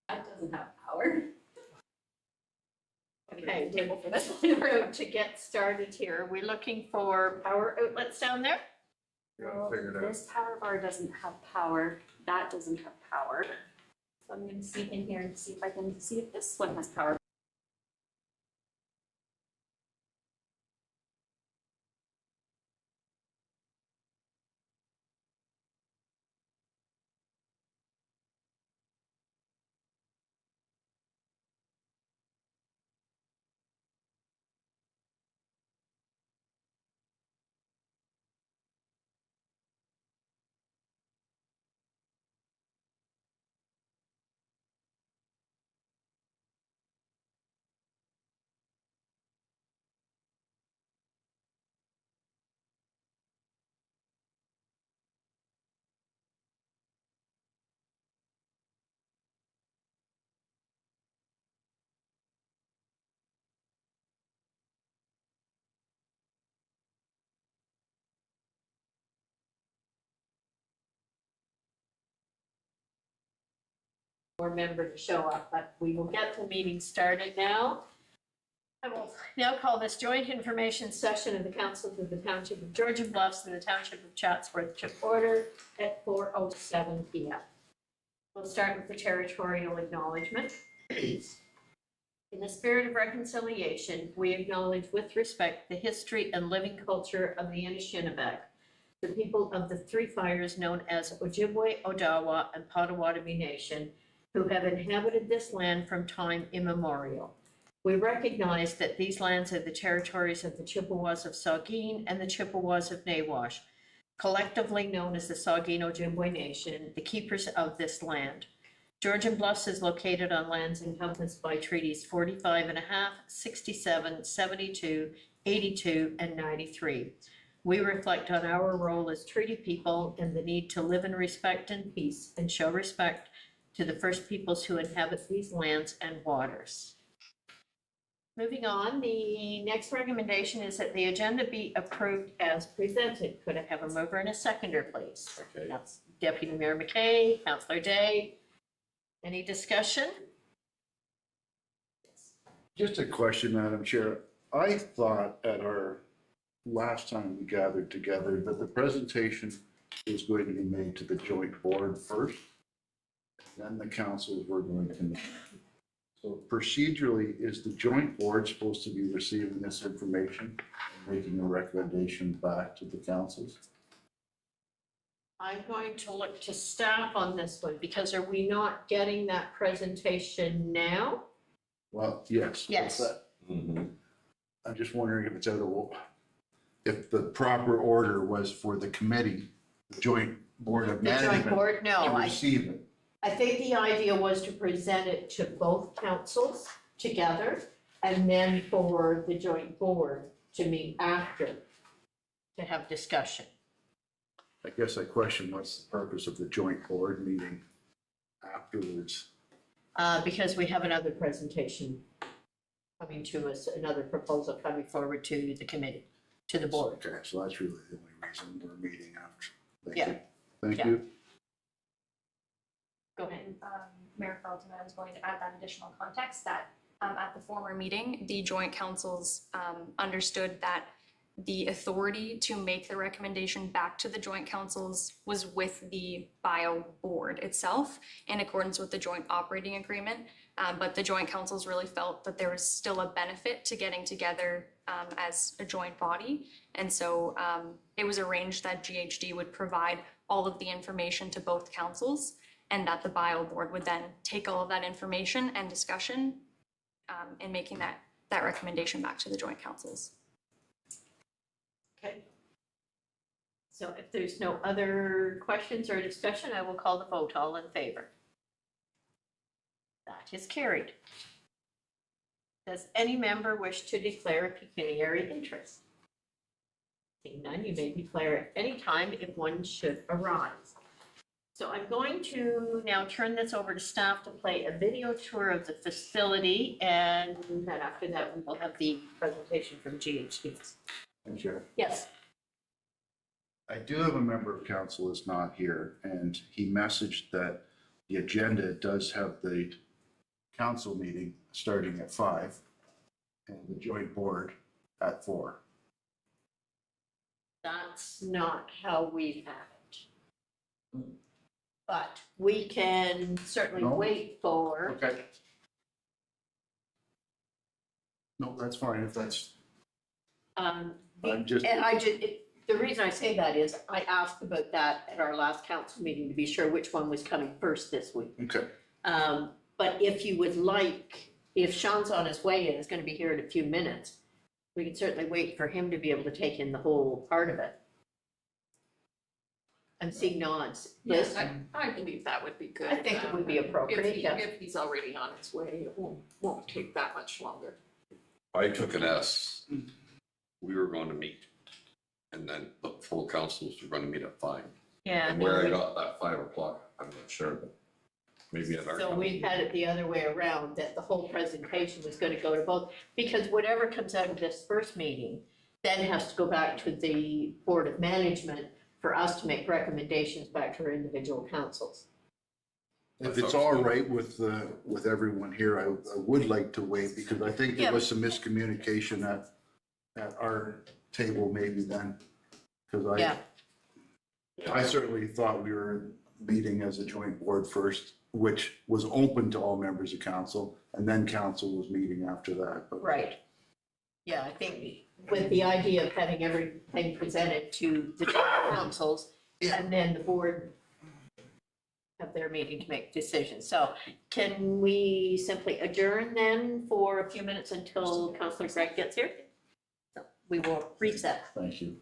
That doesn't have power. Okay, table for this room to get started here. We're looking for power outlets down there. Well, this power bar doesn't have power. That doesn't have power. So I'm going to see in here and see if I can see if this one has power. More member to show up, but we will get the meeting started now. I will now call this joint information session of the councils of the Township of Georgian Bluffs and the Township of Chatsworth to order at 4:07 p.m. We'll start with the territorial acknowledgement. In the spirit of reconciliation, we acknowledge with respect the history and living culture of the Anishinaabe, the people of the Three Fires known as Ojibwe, Odawa, and Potawatomi Nation, who have inhabited this land from time immemorial. We recognize that these lands are the territories of the Chippewas of Saugeen and the Chippewas of Nawash, collectively known as the Saugeen Ojibwe Nation, the keepers of this land. Georgian Bluffs is located on lands encompassed by treaties 45.5, 67, 72, 82, and 93. We reflect on our role as treaty people and the need to live in respect and peace and show respect to the First Peoples who inhabit these lands and waters. Moving on, the next recommendation is that the agenda be approved as presented. Could I have a mover and a seconder, please? Okay. That's Deputy Mayor McKay, Councillor Day. Any discussion? Just a question, Madam Chair. I thought at our last time we gathered together that the presentation was going to be made to the joint board first, then the councils were going to meet. So procedurally, is the joint board supposed to be receiving this information and making a recommendation back to the councils? I'm going to look to staff on this one because are we not getting that presentation now? Well, yes. Yes. I'm just wondering if it's out of, if the proper order was for the committee, the joint board of The joint management board, no. to receive it. I think the idea was to present it to both councils together and then for the joint board to meet after to have discussion. I guess I question what's the purpose of the joint board meeting afterwards? Because we have another presentation coming to us, another proposal coming forward to the committee, to the board. Okay, so that's really the only reason we're meeting after. Thank Yeah. you. Thank Yeah. you. Go ahead. And Mayor Carlton, I was going to add that additional context that at the former meeting, the joint councils understood that the authority to make the recommendation back to the joint councils was with the bio board itself in accordance with the joint operating agreement. But the joint councils really felt that there was still a benefit to getting together as a joint body. And so it was arranged that GHD would provide all of the information to both councils and that the bio board would then take all of that information and discussion in making that recommendation back to the joint councils. Okay. So if there's no other questions or discussion, I will call the vote. All in favor? That is carried. Does any member wish to declare a pecuniary interest? Seeing none, you may declare at any time if one should arise. So I'm going to now turn this over to staff to play a video tour of the facility, and then after that, we will have the presentation from GHD. Thank you. Yes. I do have a member of council that's not here, and he messaged that the agenda does have the council meeting starting at 5 and the joint board at 4. That's not how we have it. But we can certainly No? wait for, Okay. No, that's fine if that's, um, I'm just, and the reason I say that is I asked about that at our last council meeting to be sure which one was coming first this week. okay. But if you would like, if Sean's on his way and is gonna be here in a few minutes, we can certainly wait for him to be able to take in the whole part of it. I'm seeing nods. Yes, Liz? I believe that would be good. I think it would be appropriate, yeah. If he's already on his way, it won't take that much longer. I took an S. We were going to meet. And then the full councils were going to meet at 5. Yeah. And where I got that 5 o'clock, I'm not sure, but maybe at our. So we've had it the other way around, that the whole presentation was gonna go to both, because whatever comes out of this first meeting then has to go back to the Board of Management for us to make recommendations back to our individual councils. If it's all right with everyone here, I would like to wait because I think there was some miscommunication at our table maybe then. Because Yeah, I certainly thought we were meeting as a joint board first, which was open to all members of council, and then council was meeting after that. But right. Yeah, I think with the idea of having everything presented to the different councils and then the board have their meeting to make decisions. So can we simply adjourn then for a few minutes until Councillor Greg gets here? So we will reset. Thank you.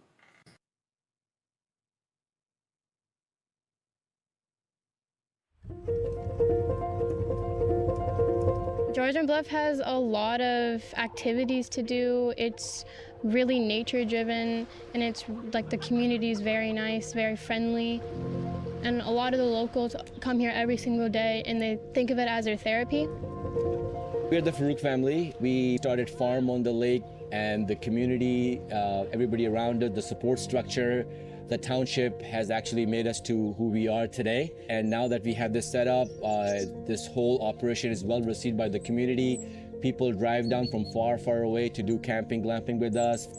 Georgian Bluff has a lot of activities to do. It's really nature driven and it's like the community is very nice, very friendly. And a lot of the locals come here every single day and they think of it as their therapy. We're the Farouk family. We started Farm on the Lake and the community, everybody around it, the support structure, the township has actually made us to who we are today. And now that we have this set up, this whole operation is well received by the community. People drive down from far, far away to do camping, glamping with us.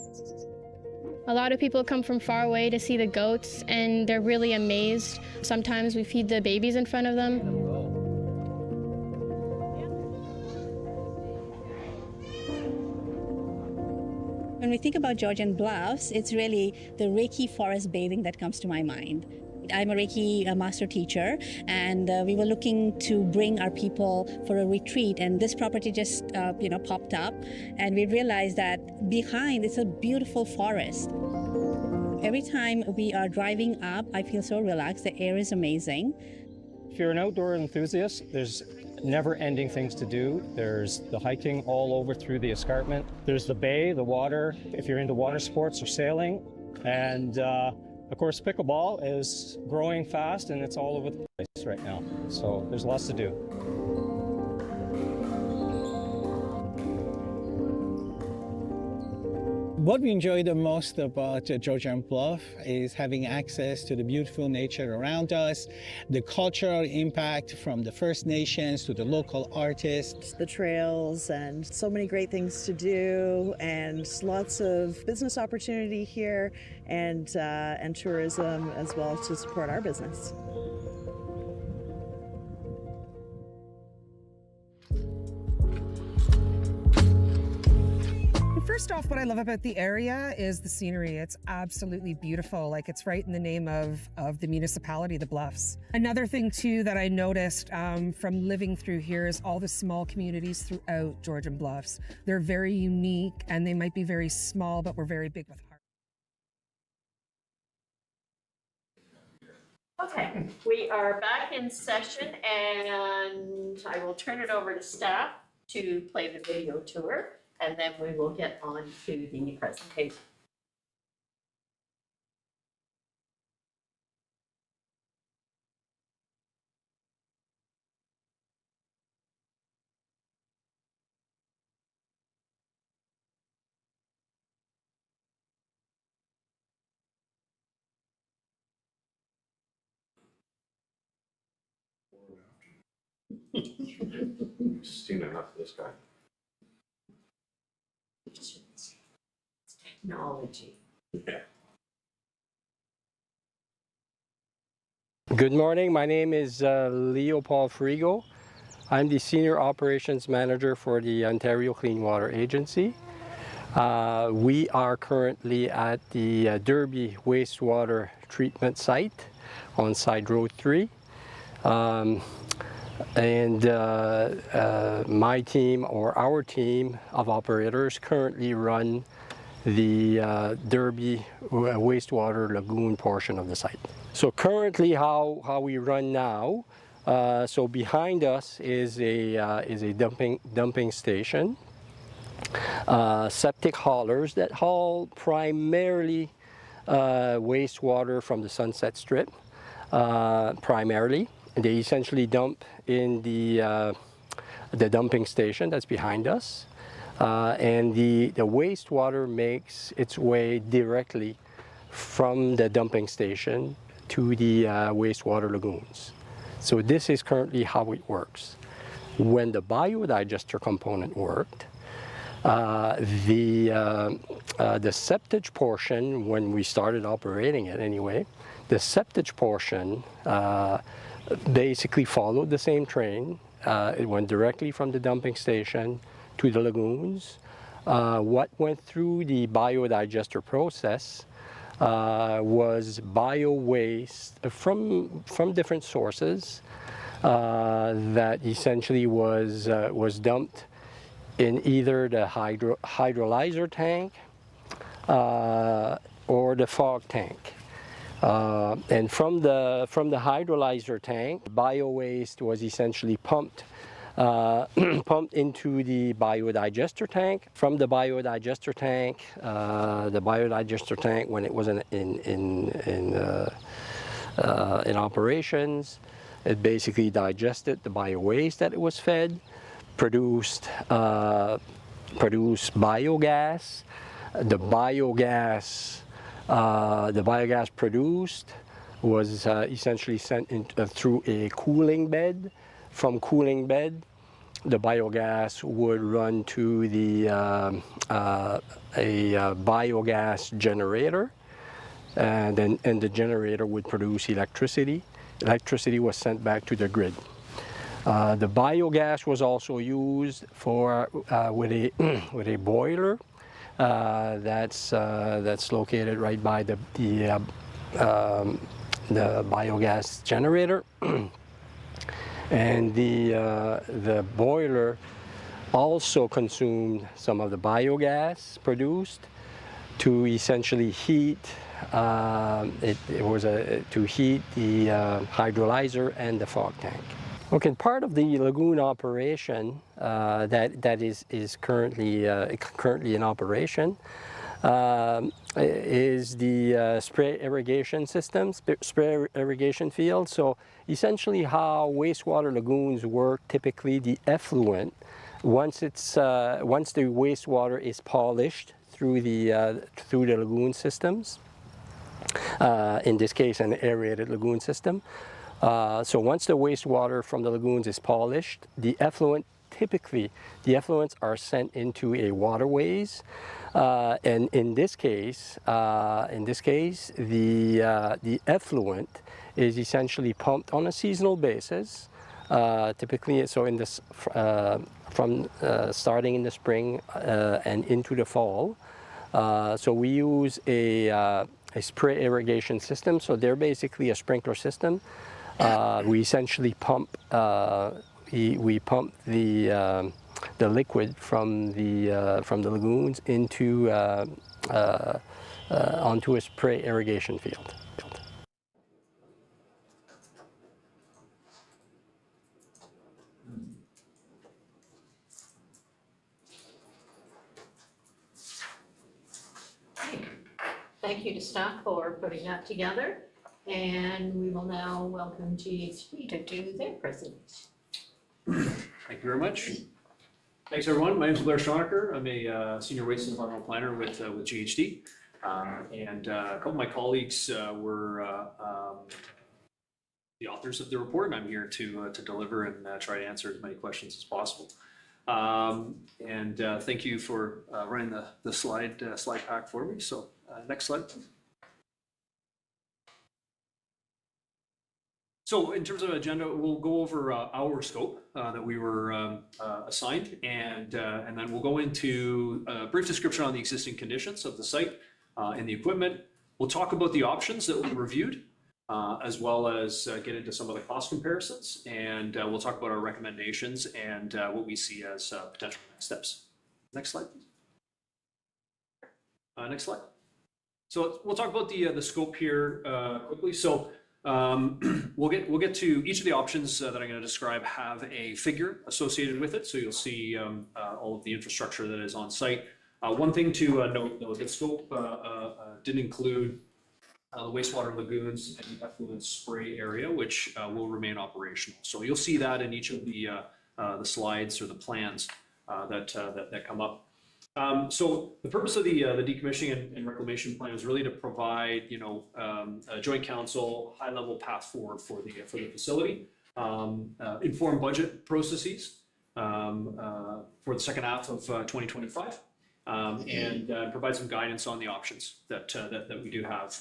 A lot of people come from far away to see the goats and they're really amazed. Sometimes we feed the babies in front of them. When we think about Georgian Bluffs, it's really the Reiki forest bathing that comes to my mind. I'm a Reiki master teacher, and we were looking to bring our people for a retreat, and this property just popped up, and we realized that behind it's a beautiful forest. Every time we are driving up, I feel so relaxed. The air is amazing. If you're an outdoor enthusiast, there's never-ending things to do. There's the hiking all over through the escarpment. There's the bay, the water, if you're into water sports or sailing. And of course, pickleball is growing fast and it's all over the place right now. So there's lots to do. What we enjoy the most about Georgian Bluff is having access to the beautiful nature around us, the cultural impact from the First Nations to the local artists. The trails and so many great things to do and lots of business opportunity here and tourism as well to support our business. First off, what I love about the area is the scenery. It's absolutely beautiful. Like it's right in the name of the municipality, the Bluffs. Another thing too that I noticed from living through here is all the small communities throughout Georgian Bluffs. They're very unique and they might be very small, but we're very big with heart. Okay, we are back in session and I will turn it over to staff to play the video tour. And then we will get on to the presentation. Seen enough of this guy. Technology. Yeah. Good morning. My name is Leo Paul Frigo. I'm the Senior Operations Manager for the Ontario Clean Water Agency. We are currently at the Derby Wastewater Treatment Site on Side Road 3. My team, or our team of operators, currently run the Derby wastewater lagoon portion of the site. So currently how we run now, so behind us is a dumping station, septic haulers that haul primarily wastewater from the Sunset Strip, primarily. They essentially dump in the dumping station that's behind us. And the wastewater makes its way directly from the dumping station to the wastewater lagoons. So this is currently how it works. When the biodigester component worked, the septage portion, when we started operating it anyway, the septage portion basically followed the same train. It went directly from the dumping station to the lagoons. What went through the biodigester process was bio waste from different sources that essentially was dumped in either the hydrolyzer tank or the fog tank. And from the hydrolyzer tank, bio waste was essentially pumped into the biodigester tank. From the biodigester tank, when it was in operations, it basically digested the bio waste that it was fed, produced biogas. The biogas produced was essentially sent in, through a cooling bed. From cooling bed, the biogas would run to the a biogas generator, and the generator would produce electricity. Electricity was sent back to the grid. The biogas was also used for with a boiler that's located right by the biogas generator. And the boiler also consumed some of the biogas produced to essentially heat. To heat the hydrolyzer and the fog tank. Okay, part of the lagoon operation that is currently in operation is the spray irrigation system, spray irrigation field. So essentially how wastewater lagoons work, typically the effluent, once the wastewater is polished through the lagoon systems, in this case an aerated lagoon system. So once the wastewater from the lagoons is polished, typically the effluents are sent into a waterways, and in this case, the effluent is essentially pumped on a seasonal basis. Typically, so in this from starting in the spring and into the fall. So we use a spray irrigation system. So they're basically a sprinkler system. We essentially pump we pump the liquid from the lagoons into onto a spray irrigation field. Thank you to staff for putting that together. And we will now welcome GHD to do their presentation. Thank you very much. Thanks, everyone. My name is Blair Schonecker. I'm a senior waste and environmental planner with GHD. And a couple of my colleagues were the authors of the report, and I'm here to deliver and try to answer as many questions as possible. Thank you for running the slide pack for me. So next slide. So in terms of agenda, we'll go over our scope that we were assigned, and then we'll go into a brief description on the existing conditions of the site and the equipment. We'll talk about the options that we reviewed, as well as get into some of the cost comparisons, and we'll talk about our recommendations and what we see as potential next steps. Next slide, please. Next slide. So we'll talk about the scope here quickly. So we'll get to each of the options that I'm going to describe have a figure associated with it. So you'll see all of the infrastructure that is on site. One thing to note, though, the scope didn't include the wastewater lagoons and the effluent spray area, which will remain operational. So you'll see that in each of the slides or the plans that come up. So the purpose of the decommissioning and reclamation plan is really to provide, a joint council high-level path forward for the facility, inform budget processes for the second half of 2025, and provide some guidance on the options that we do have.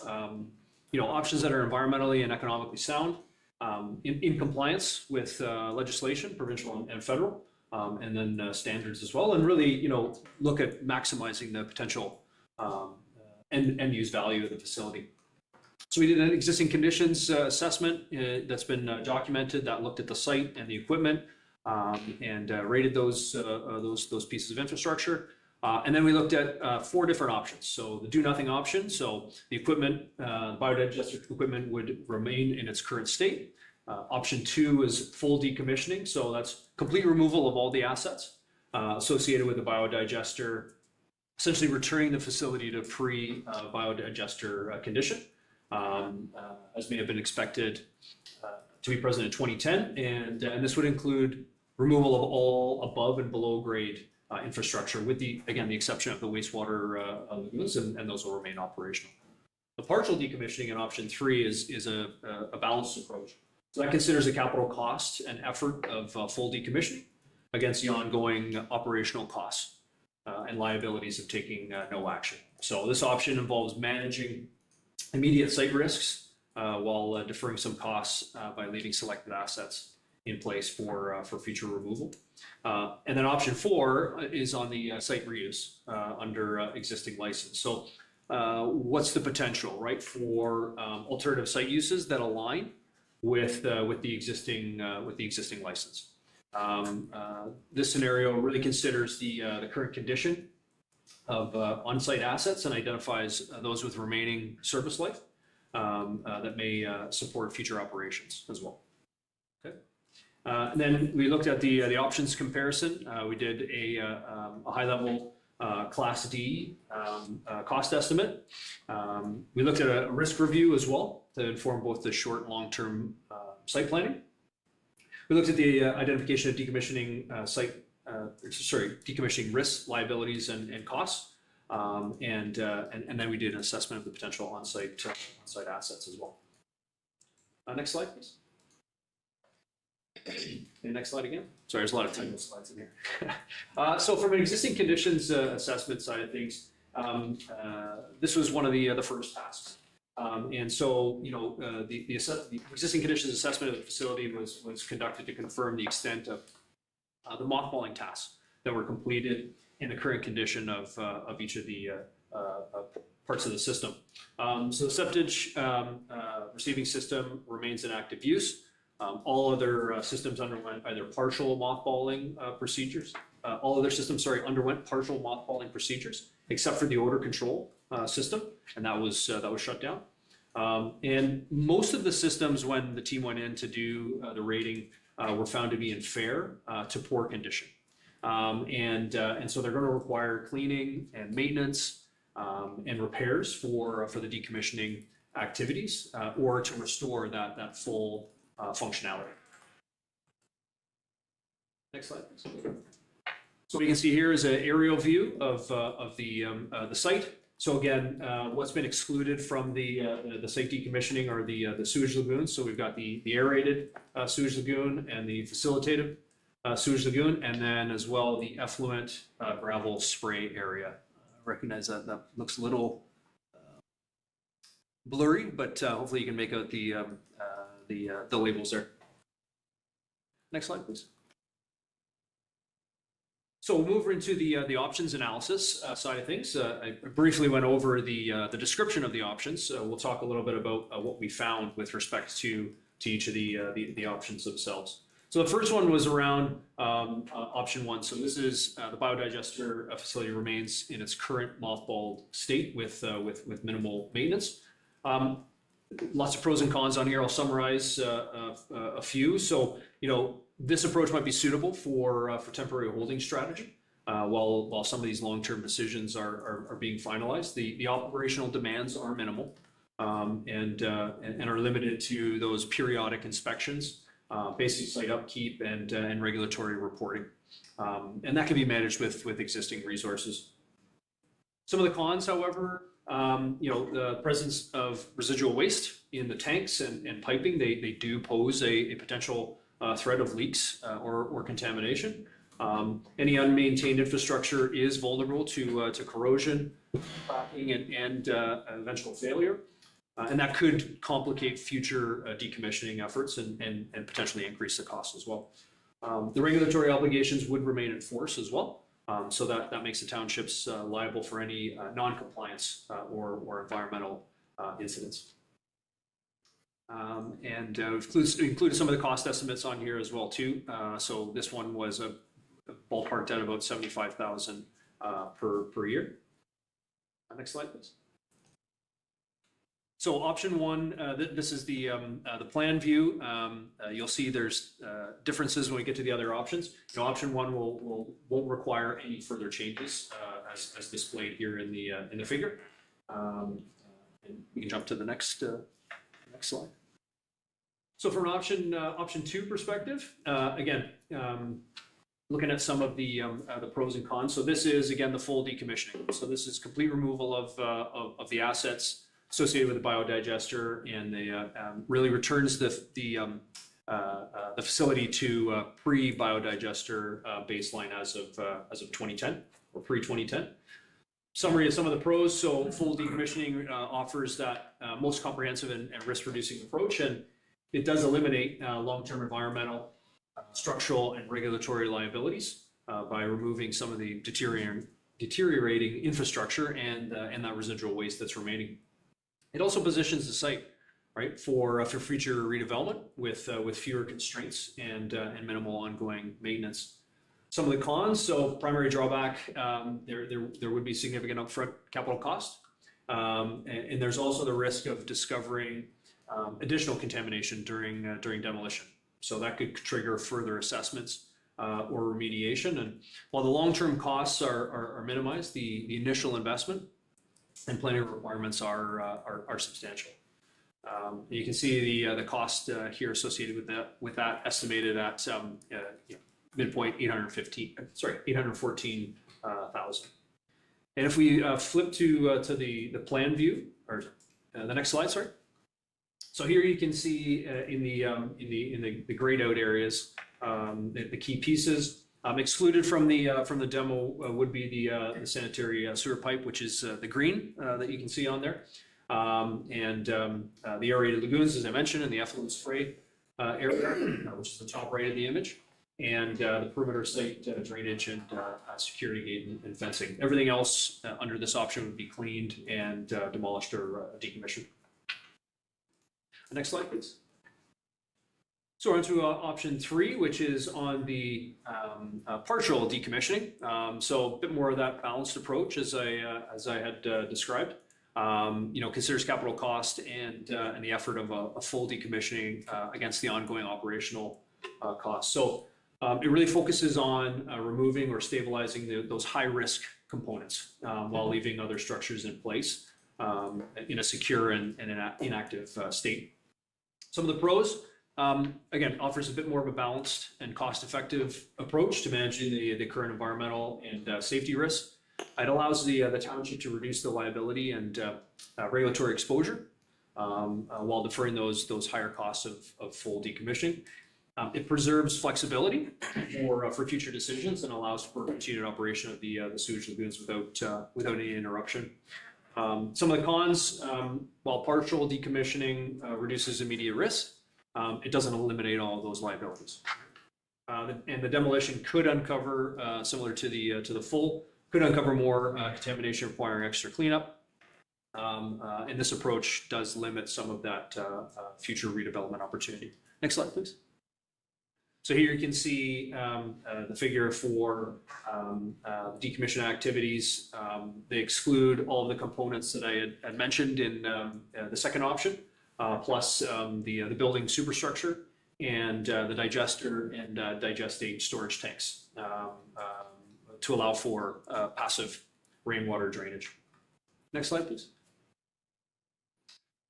Options that are environmentally and economically sound, in compliance with legislation, provincial and federal. And then standards as well, and really, look at maximizing the potential end use value of the facility. So we did an existing conditions assessment that's been documented that looked at the site and the equipment and rated those pieces of infrastructure. And then we looked at 4 different options. So the do nothing option. So the equipment, biodigester equipment would remain in its current state. Option 2 is full decommissioning, so that's complete removal of all the assets associated with the biodigester, essentially returning the facility to pre-biodigester condition, as may have been expected to be present in 2010, and this would include removal of all above and below grade infrastructure, with the exception of the wastewater lagoons, and those will remain operational. The partial decommissioning in option 3 is a balanced approach. So that considers the capital cost and effort of full decommissioning against the ongoing operational costs and liabilities of taking no action. So this option involves managing immediate site risks while deferring some costs by leaving selected assets in place for future removal. And then option 4 is on the site reuse under existing license. So what's the potential, right, for alternative site uses that align with the existing license? This scenario really considers the current condition of on-site assets and identifies those with remaining service life that may support future operations as well. Okay. And then we looked at the options comparison. We did a high-level Class D cost estimate. We looked at a risk review as well to inform both the short and long-term site planning. We looked at the identification of decommissioning decommissioning risks, liabilities, and costs, and then we did an assessment of the potential on-site assets as well. Next slide, please. And next slide again. Sorry, there's a lot of technical slides in here. So from an existing conditions assessment side of things, this was one of the first tasks. And so, the existing conditions assessment of the facility was conducted to confirm the extent of the mothballing tasks that were completed in the current condition of each of the parts of the system. So the septage receiving system remains in active use. All other systems underwent either partial mothballing procedures. All other systems, underwent partial mothballing procedures, except for the odor control system, and that was shut down. And most of the systems, when the team went in to do the rating, were found to be in fair to poor condition. And so they're going to require cleaning and maintenance and repairs for the decommissioning activities or to restore that full functionality. Next slide, please. So what you can see here is an aerial view of the site. So again, what's been excluded from the site decommissioning are the sewage lagoons. So we've got the aerated sewage lagoon and the facilitated sewage lagoon, and then as well the effluent gravel spray area. Recognize that looks a little blurry, but hopefully you can make out the labels there. Next slide, please. So we'll move into the options analysis side of things. I briefly went over the description of the options. We'll talk a little bit about what we found with respect to each of the options themselves. So the first one was around option 1. So this is the biodigester facility remains in its current mothballed state with minimal maintenance. Lots of pros and cons on here. I'll summarize a few. So, this approach might be suitable for temporary holding strategy while some of these long-term decisions are being finalized. The operational demands are minimal and are limited to those periodic inspections, basic site upkeep, and regulatory reporting. And that can be managed with existing resources. Some of the cons, however, the presence of residual waste in the tanks and piping, they do pose a potential threat of leaks or contamination. Any unmaintained infrastructure is vulnerable to corrosion, cracking, and eventual failure. And that could complicate future decommissioning efforts and potentially increase the cost as well. The regulatory obligations would remain in force as well. So that makes the townships liable for any non-compliance or environmental incidents. And we've included some of the cost estimates on here as well too. So this one was ballparked at about $75,000 per year. Next slide, please. So option 1, this is the plan view. You'll see there's differences when we get to the other options. Option 1 won't require any further changes as displayed here in the figure. And we can jump to the next slide. So from an option 2 perspective, again, looking at some of the pros and cons. So this is again the full decommissioning. So this is complete removal of the assets associated with the biodigester, and really returns the facility to pre-biodigester baseline as of 2010 or pre-2010. Summary of some of the pros. So full decommissioning offers that most comprehensive and risk-reducing approach, and it does eliminate long-term environmental, structural, and regulatory liabilities by removing some of the deteriorating infrastructure and that residual waste that's remaining. It also positions the site right for future redevelopment with fewer constraints and minimal ongoing maintenance. Some of the cons. So primary drawback, there would be significant upfront capital cost, and there's also the risk of discovering additional contamination during demolition. So that could trigger further assessments or remediation. And while the long-term costs are minimized, the initial investment and planning requirements are substantial. You can see the cost here associated with that estimated at midpoint $814,000. And if we flip to the plan view, or the next slide, sorry. So here you can see in the grayed out areas the key pieces. Excluded from the demo would be the sanitary sewer pipe, which is the green that you can see on there, and the aerated lagoons, as I mentioned, and the effluent spray area, which is the top right of the image, and the perimeter site drainage and security gate and fencing. Everything else under this option would be cleaned and demolished or decommissioned. Next slide, please. So we're into option 3, which is on the partial decommissioning. So a bit more of that balanced approach as I had described. Considers capital cost and the effort of a full decommissioning against the ongoing operational costs. So it really focuses on removing or stabilizing those high-risk components while leaving other structures in place in a secure and inactive state. Some of the pros. Again, offers a bit more of a balanced and cost-effective approach to managing the current environmental and safety risks. It allows the township to reduce the liability and regulatory exposure while deferring those higher costs of full decommissioning. It preserves flexibility for future decisions and allows for continued operation of the sewage lagoons without any interruption. Some of the cons, while partial decommissioning reduces immediate risk, it doesn't eliminate all of those liabilities. And the demolition could uncover, similar to the full, could uncover more contamination requiring extra cleanup. And this approach does limit some of that future redevelopment opportunity. Next slide, please. So here you can see the figure for decommission activities. They exclude all of the components that I had mentioned in the second option, plus the building superstructure and the digester and digestate storage tanks to allow for passive rainwater drainage. Next slide, please.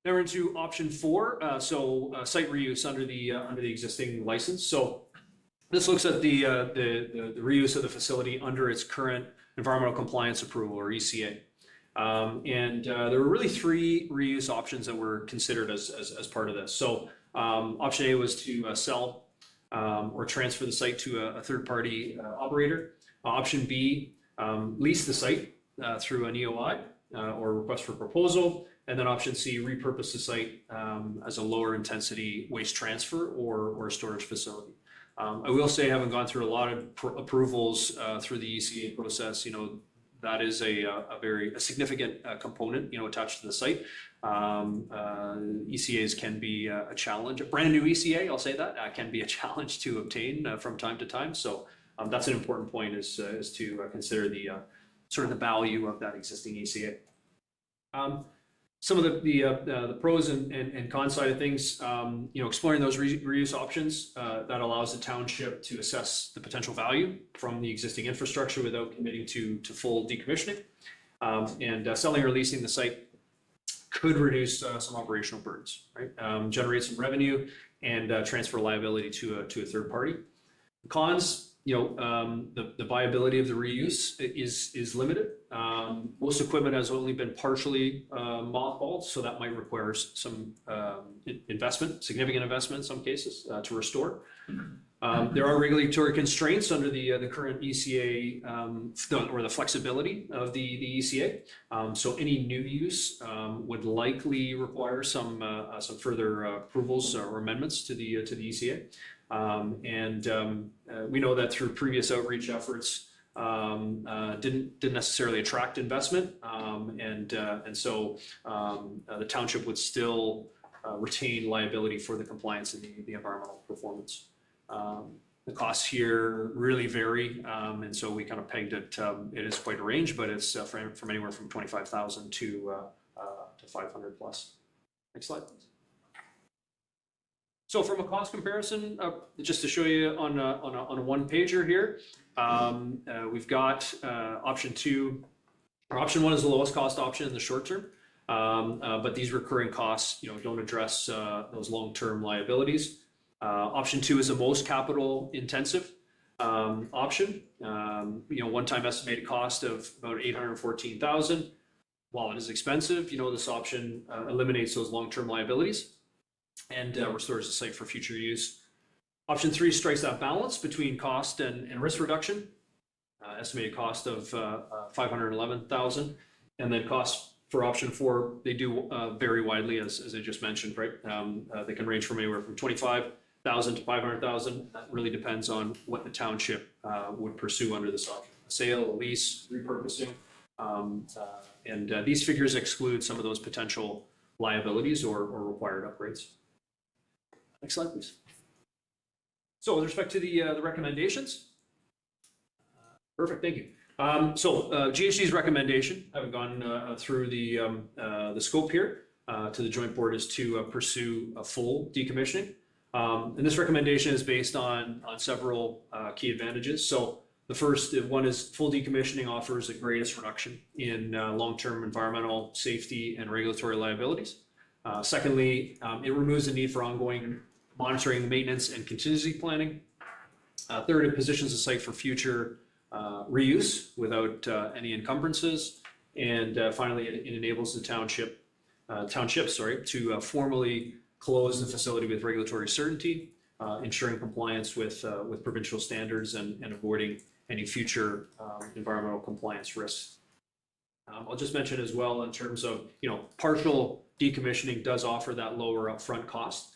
Now we're into option 4, site reuse under the existing license. So this looks at the reuse of the facility under its current environmental compliance approval, or ECA. There were really 3 reuse options that were considered as part of this. So option A was to sell or transfer the site to a third-party operator. Option B, lease the site through an EOI or request for proposal. And then option C, repurpose the site as a lower intensity waste transfer or a storage facility. I will say, having gone through a lot of approvals through the ECA process, that is a very significant component, attached to the site. ECAs can be a challenge. A brand new ECA, I'll say that, can be a challenge to obtain from time to time. So that's an important point, is to consider the sort of the value of that existing ECA. Some of the pros and cons side of things, exploring those reuse options, that allows the township to assess the potential value from the existing infrastructure without committing to full decommissioning. Selling or leasing the site could reduce some operational burdens, right? Generate some revenue and transfer liability to a third party. Cons, the viability of the reuse is limited. Most equipment has only been partially mothballed, so that might require some significant investment in some cases to restore. There are regulatory constraints under the current ECA or the flexibility of the ECA. So any new use would likely require some further approvals or amendments to the ECA. We know that through previous outreach efforts, didn't necessarily attract investment, so the township would still retain liability for the compliance and the environmental performance. The costs here really vary, and so we kind of pegged it. It is quite a range, but it's from anywhere from $25,000 to $500 plus. Next slide, please. So from a cost comparison, just to show you on a one pager here, we've got option 2, or option 1 is the lowest cost option in the short term, but these recurring costs, don't address those long-term liabilities. Option 2 is the most capital intensive option. One-time estimated cost of about $814,000. While it is expensive, this option eliminates those long-term liabilities and restores the site for future use. Option 3 strikes that balance between cost and risk reduction. Estimated cost of $511,000, and then costs for option 4, they do vary widely, as I just mentioned, right? They can range from anywhere from $25,000 to $500,000. That really depends on what the township would pursue under this option: a sale, a lease, repurposing, and these figures exclude some of those potential liabilities or required upgrades. Next slide, please. So with respect to the recommendations, perfect, thank you. GHG's recommendation, having gone through the scope here to the joint board, is to pursue a full decommissioning. And this recommendation is based on several key advantages. So the first one is full decommissioning offers the greatest reduction in long-term environmental safety and regulatory liabilities. Secondly, it removes the need for ongoing monitoring, maintenance, and contingency planning. Third, it positions the site for future reuse without any encumbrances. And finally, it enables the townships to formally close the facility with regulatory certainty, ensuring compliance with provincial standards and avoiding any future environmental compliance risks. I'll just mention as well, in terms of, partial decommissioning does offer that lower upfront cost.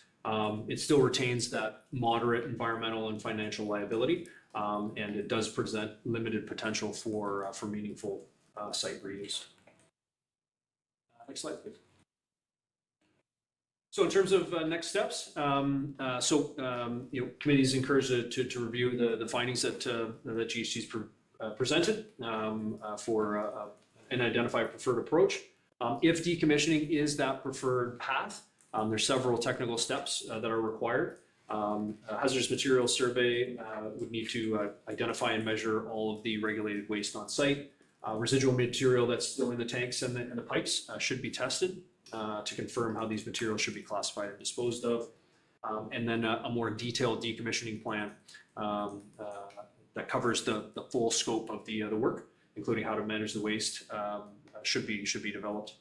It still retains that moderate environmental and financial liability, and it does present limited potential for meaningful site reuse. Next slide, please. So in terms of next steps, committee is encouraged to review the findings that GHG's presented and identify a preferred approach. If decommissioning is that preferred path, there's several technical steps that are required. A hazardous materials survey would need to identify and measure all of the regulated waste on site. Residual material that's still in the tanks and the pipes should be tested to confirm how these materials should be classified and disposed of. And then a more detailed decommissioning plan that covers the full scope of the work, including how to manage the waste, should be developed,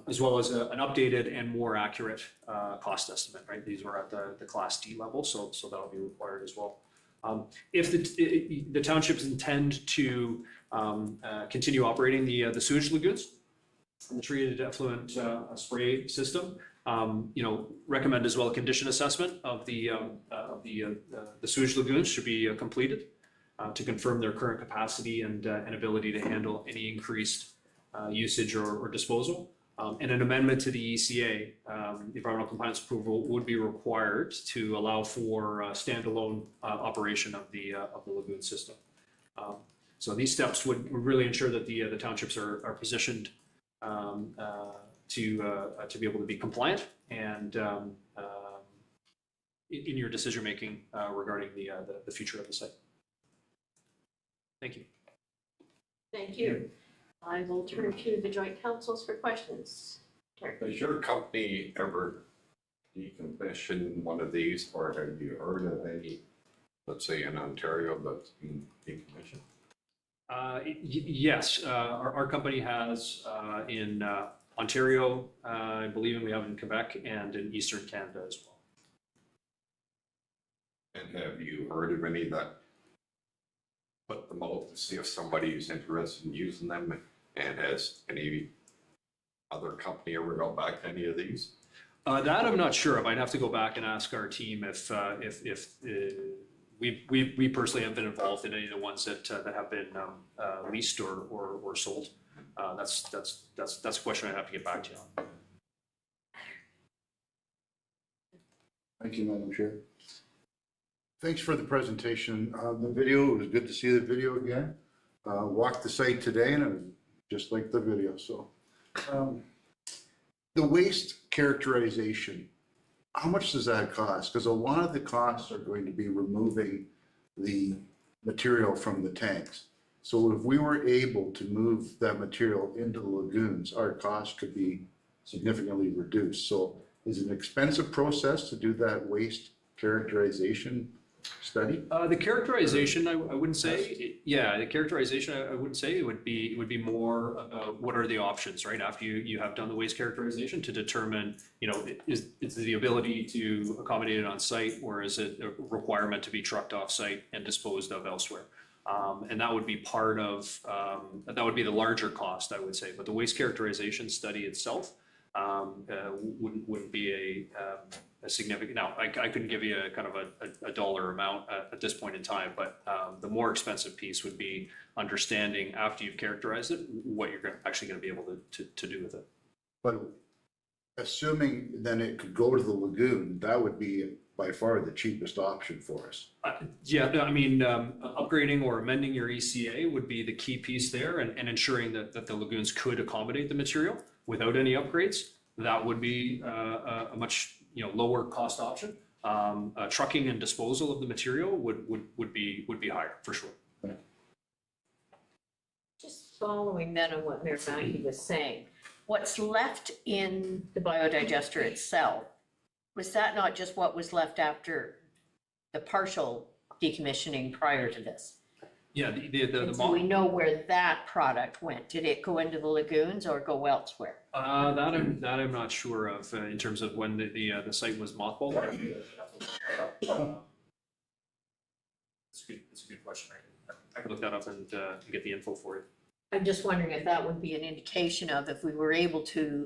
as well as an updated and more accurate cost estimate, right? These are at the Class D level, so that'll be required as well. If the townships intend to continue operating the sewage lagoons and the treated effluent spray system, recommend as well a condition assessment of the sewage lagoons should be completed to confirm their current capacity and ability to handle any increased usage or disposal. And an amendment to the ECA, the environmental compliance approval, would be required to allow for standalone operation of the lagoon system. So these steps would really ensure that the townships are positioned to be able to be compliant and in your decision making regarding the future of the site. Thank you. Thank you. I will turn to the joint councils for questions. Has your company ever decommissioned one of these, or have you heard of any, let's say in Ontario, that's been decommissioned? Yes, our company has in Ontario, I believe, and we have in Quebec and in Eastern Canada as well. And have you heard of any that put them out to see if somebody is interested in using them? And has any other company ever got back to any of these? That I'm not sure of. I'd have to go back and ask our team if we personally have been involved in any of the ones that have been leased or sold. That's a question I'd have to get back to you on. Thank you, Madam Chair. Thanks for the presentation. The video, it was good to see the video again. Walked the site today and it was just like the video. So the waste characterization, how much does that cost? Because a lot of the costs are going to be removing the material from the tanks. So if we were able to move that material into the lagoons, our cost could be significantly reduced. So is it an expensive process to do that waste characterization study? The characterization, I wouldn't say. The characterization, I wouldn't say. It would be more about what are the options, right? After you have done the waste characterization to determine, is the ability to accommodate it on site, or is it a requirement to be trucked off site and disposed of elsewhere? And that would be part of, that would be the larger cost, I would say. But the waste characterization study itself wouldn't be a significant. Now, I couldn't give you a kind of a dollar amount at this point in time, but the more expensive piece would be understanding, after you've characterized it, what you're actually going to be able to do with it. But assuming then it could go to the lagoon, that would be by far the cheapest option for us. Upgrading or amending your ECA would be the key piece there, and ensuring that the lagoons could accommodate the material without any upgrades. That would be a much lower cost option. Trucking and disposal of the material would be higher for sure. Just following then on what Mayor Mackey was saying, what's left in the biodigester itself, was that not just what was left after the partial decommissioning prior to this? Yeah, the And do we know where that product went? Did it go into the lagoons or go elsewhere? that I'm not sure of in terms of when the site was mothballed. It's a good question. I can look that up and get the info for you. I'm just wondering if that would be an indication of if we were able to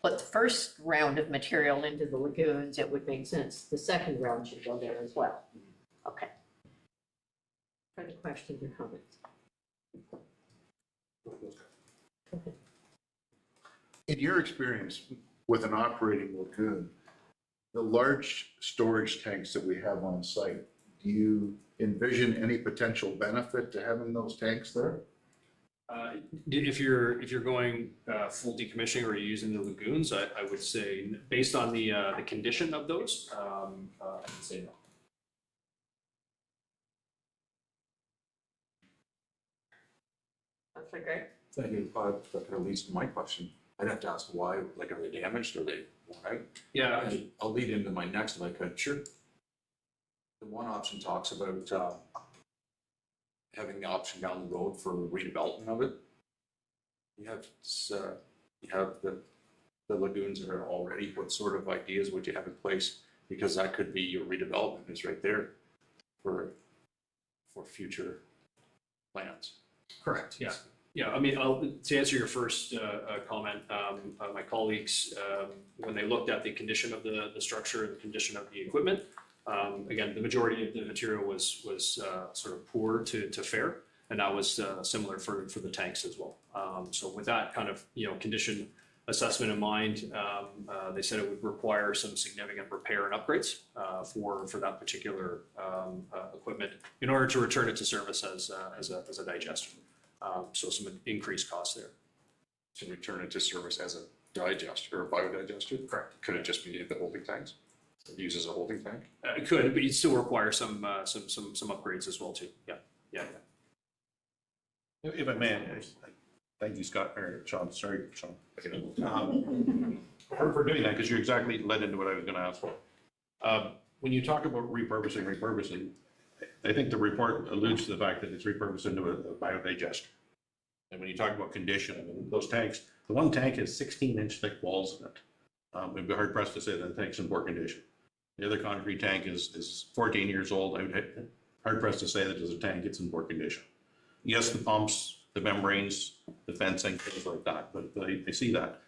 put the first round of material into the lagoons, it would make sense. The second round should go there as well. Okay. Further questions or comments? In your experience with an operating lagoon, the large storage tanks that we have on site, do you envision any potential benefit to having those tanks there? If you're going full decommissioning or you're using the lagoons, I would say based on the condition of those, I would say no. That's okay. Thank you. That kind of leads to my question. I'd have to ask why, like, are they damaged or they, why? Yeah. I'll lead into my next if I could. Sure. The one option talks about having the option down the road for redevelopment of it. You have the lagoons that are already, what sort of ideas would you have in place? Because that could be your redevelopment is right there for future plans. Correct, yeah. Yeah, I mean, to answer your first comment, my colleagues, when they looked at the condition of the structure and the condition of the equipment, again, the majority of the material was sort of poor to fair, and that was similar for the tanks as well. So with that kind of condition assessment in mind, they said it would require some significant repair and upgrades for that particular equipment in order to return it to service as a digester. So some increased costs there. To return it to service as a digester or a biodigester? Correct. Could it just be the holding tanks? It uses a holding tank? It could, but you'd still require some upgrades as well too. Yeah. If I may, thank you, Scott, or Sean, sorry, Sean. For doing that, because you exactly led into what I was going to ask for. When you talk about repurposing, I think the report alludes to the fact that it's repurposed into a biodigester. And when you talk about condition, I mean, those tanks, the one tank has 16-inch thick walls in it. We'd be hard pressed to say that the tank's in poor condition. The other concrete tank is 14 years old. I would be hard pressed to say that as a tank, it's in poor condition. Yes, the pumps, the membranes, the fencing, things like that, but I see that.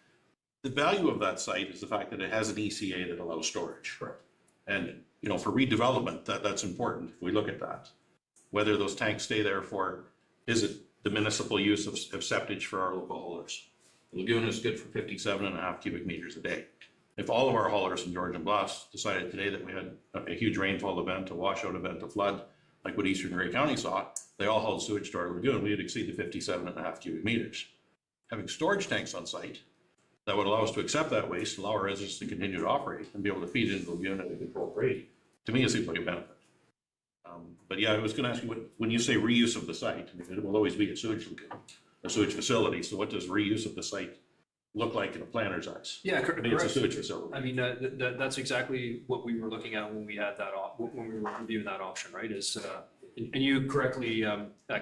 The value of that site is the fact that it has an ECA that allows storage. Correct. And, for redevelopment, that's important if we look at that. Whether those tanks stay there for, is it the municipal use of septage for our local haulers? The lagoon is good for 57.5 cubic meters a day. If all of our haulers in Georgian Bluffs decided today that we had a huge rainfall event, a washout event, a flood, like what Eastern Grey County saw, they all hauled sewage to our lagoon, we would exceed the 57.5 cubic meters. Having storage tanks on site that would allow us to accept that waste, allow our residents to continue to operate and be able to feed into the lagoon at a controlled rate, to me, it seems like a benefit. But yeah, I was going to ask you, when you say reuse of the site, I mean, it will always be a sewage lagoon, a sewage facility. So what does reuse of the site look like in a planner's eyes? Yeah, I mean, it's a sewage facility. I mean, that's exactly what we were looking at when we had that when we were reviewing that option, right? Is and you correctly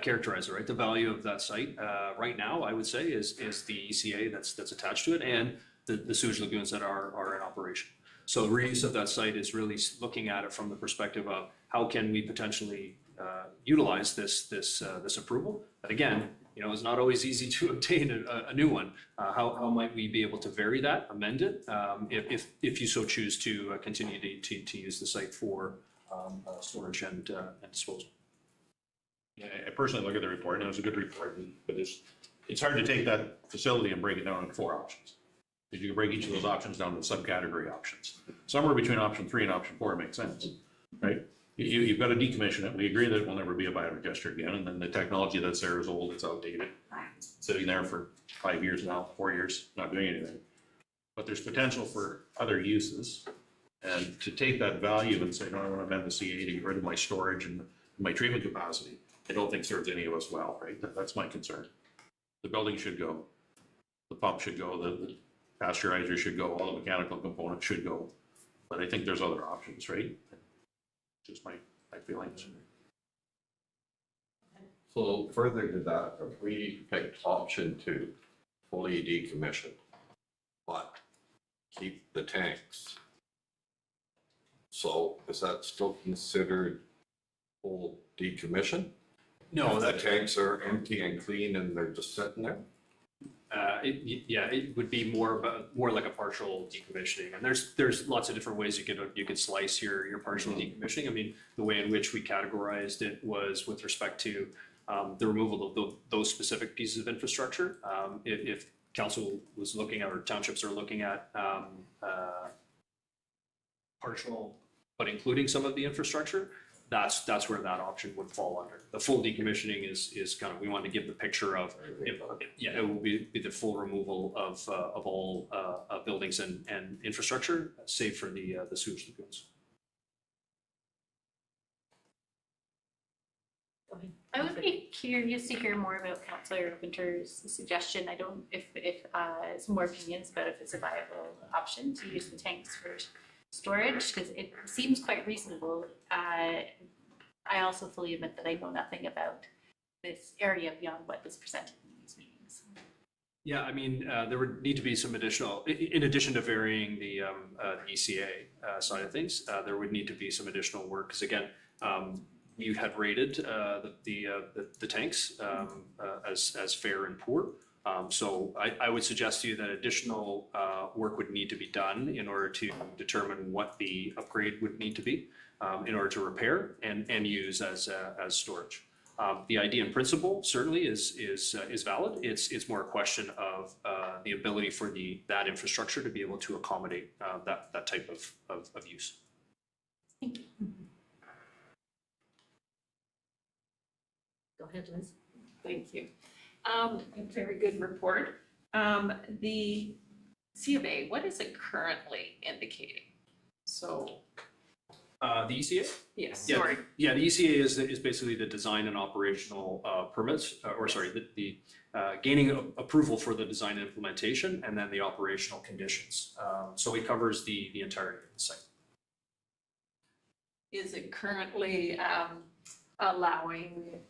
characterize it, right? The value of that site right now, I would say, is the ECA that's attached to it and the sewage lagoons that are in operation. So reuse of that site is really looking at it from the perspective of how can we potentially utilize this approval. But again, it's not always easy to obtain a new one. How might we be able to vary that, amend it, if you so choose to continue to use the site for storage and disposal? Yeah, I personally look at the report, and it was a good report, but it's hard to take that facility and break it down into 4 options. Because you can break each of those options down to subcategory options. Somewhere between option 3 and option 4 makes sense, right? You've got to decommission it. We agree that it will never be a biodigester again, and then the technology that's there is old, it's outdated. Sitting there for 5 years now, 4 years, not doing anything. But there's potential for other uses, and to take that value and say, no, I want to amend the CA to get rid of my storage and my treatment capacity, I don't think serves any of us well, right? That's my concern. The building should go, the pump should go, the pasteurizer should go, all the mechanical components should go. But I think there's other options, right? Just my feelings. So further to that, if we picked option 2, fully decommission, but keep the tanks. So is that still considered full decommission? No, If the that, tanks are empty and clean and they're just sitting there? yeah, it would be more like a partial decommissioning. And there's lots of different ways you could slice your partial decommissioning. I mean, the way in which we categorized it was with respect to the removal of those specific pieces of infrastructure. If council was looking at, or townships are looking at partial, but including some of the infrastructure, that's where that option would fall under. The full decommissioning is kind of, we want to give the picture of, yeah, it will be the full removal of all buildings and infrastructure, save for the sewage lagoons. I would be curious to hear more about Councillor Winter's suggestion. I don't, if some more opinions about if it's a viable option to use the tanks for storage, because it seems quite reasonable. I also fully admit that I know nothing about this area beyond what is presented in these meetings. Yeah, I mean, there would need to be some additional, in addition to varying the ECA side of things, there would need to be some additional work, because again, you had rated the tanks as fair and poor. So I would suggest to you that additional work would need to be done in order to determine what the upgrade would need to be in order to repair and use as storage. The idea in principle certainly is valid. It's more a question of the ability for that infrastructure to be able to accommodate that type of use. Thank you. Go ahead, Liz. Thank you. A very good report. The C of A, what is it currently indicating? So. The ECA? Yes, Yeah, sorry. Yeah, the ECA is basically the design and operational permits, the gaining approval for the design and implementation, and then the operational conditions. So it covers the entirety of the site. Is it currently allowing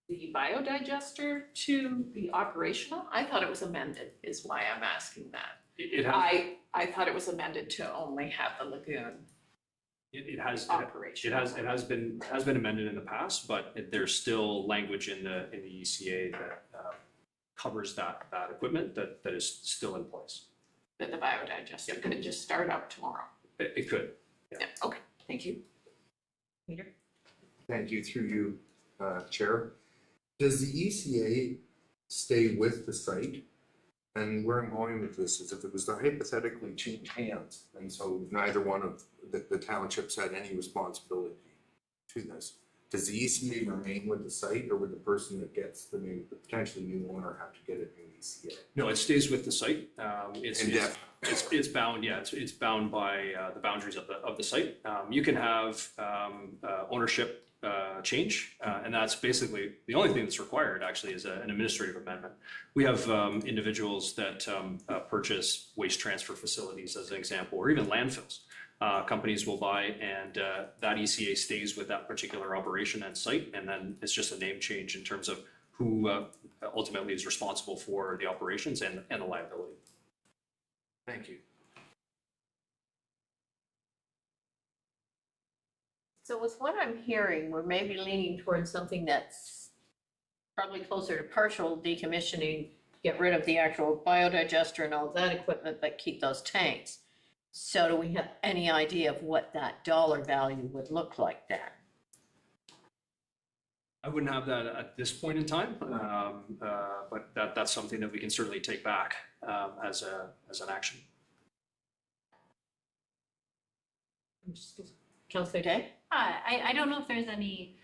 the biodigester to be operational? I thought it was amended, is why I'm asking that. It has, I thought it was amended to only have the lagoon it has operational. it has been amended in the past, but there's still language in the ECA that covers that equipment that is still in place. That the biodigester could just start up tomorrow. It could. Yeah, okay, thank you. Peter? Thank you, through you, Chair. Does the ECA stay with the site? And where I'm going with this is if it was to hypothetically change hands, and so neither one of the townships had any responsibility to this, does the ECA remain with the site, or would the person that gets the potentially new owner have to get a new ECA? No, it stays with the site. It's bound. Yeah, it's bound by the boundaries of the site. You can have ownership change, and that's basically the only thing that's required. Actually, is an administrative amendment. We have individuals that purchase waste transfer facilities, as an example, or even landfills. Companies will buy, and that ECA stays with that particular operation and site, and then it's just a name change in terms of who ultimately is responsible for the operations and the liability. Thank you. So with what I'm hearing, we're maybe leaning towards something that's probably closer to partial decommissioning, get rid of the actual biodigester and all that equipment, but keep those tanks. So do we have any idea of what that dollar value would look like then? I wouldn't have that at this point in time, but that's something that we can certainly take back as an action. Councillor Day? I don't know if there's any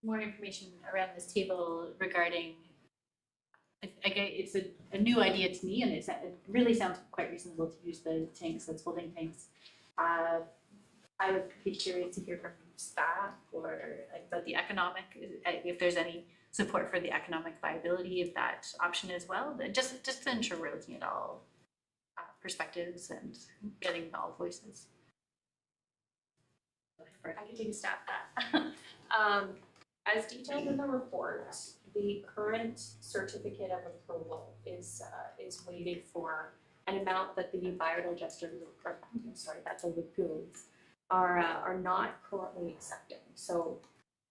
more information around this table regarding, it's a new idea to me, and it really sounds quite reasonable to use the tanks as holding tanks. I would be curious to hear from staff or about the economic, if there's any support for the economic viability of that option as well, just to ensure we're looking at all perspectives and getting all voices. I can take a stab at that. as detailed in the report, the current certificate of approval is waiting for an amount that the biodigester, that the lagoons are not currently accepting. So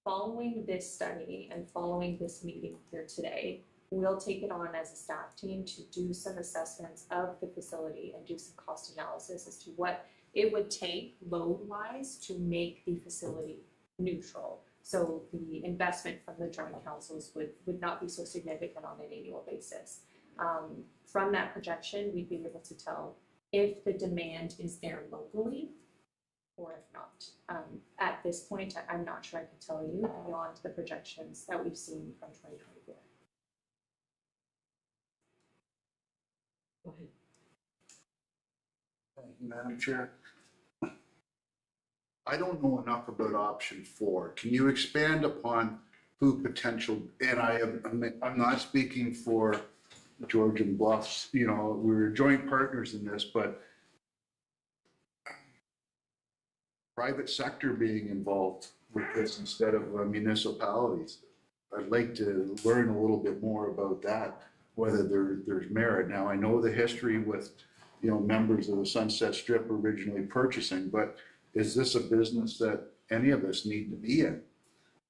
following this study and following this meeting here today, we'll take it on as a staff team to do some assessments of the facility and do some cost analysis as to what it would take load-wise to make the facility neutral. So the investment from the joint councils would not be so significant on an annual basis. From that projection, we'd be able to tell if the demand is there locally or if not. At this point, I'm not sure I could tell you beyond the projections that we've seen from 2024. Go ahead. Thank you, Madam Chair. I don't know enough about option 4. Can you expand upon who potential, and I'm not speaking for Georgian Bluffs, you know, we're joint partners in this, but private sector being involved with this instead of municipalities. I'd like to learn a little bit more about that, whether there's merit. Now, I know the history with, you know, members of the Sunset Strip originally purchasing, but is this a business that any of us need to be in?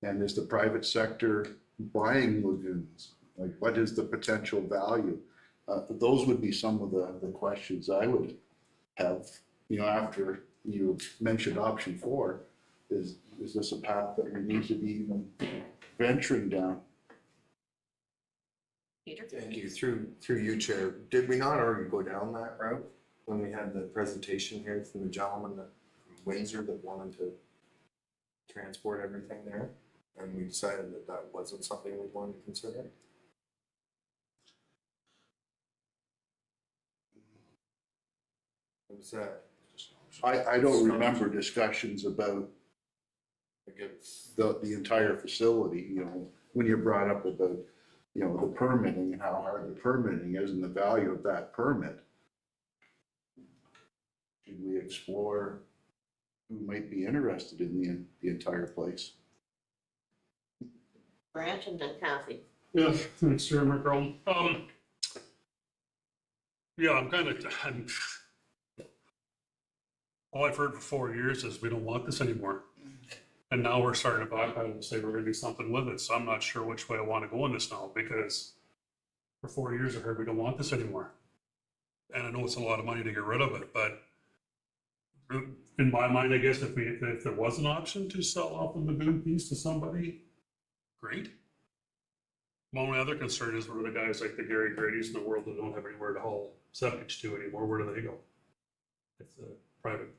And is the private sector buying lagoons? Like, what is the potential value? Those would be some of the questions I would have, you know, after you mentioned option 4. Is this a path that we need to be even venturing down? Peter? Thank you. Through you, Chair. Did we not already go down that route when we had the presentation here from the gentleman from Windsor that wanted to transport everything there? And we decided that that wasn't something we wanted to consider? What was that? I don't remember discussions about the entire facility, you know, when you brought up about, you know, the permitting and how hard the permitting is and the value of that permit. Should we explore who might be interested in the entire place? Grant and then Kathy. Yeah, thanks, Chair McCrone. Yeah, all I've heard for 4 years is we don't want this anymore. And now we're starting to backpedal and say we're gonna do something with it. So I'm not sure which way I want to go in this now, because for 4 years I heard we don't want this anymore. And I know it's a lot of money to get rid of it, but in my mind, I guess if there was an option to sell off the lagoon piece to somebody, great. My only other concern is where the guys like the Gary Grady's in the world that don't have anywhere to haul septic to anymore, where do they go? If the private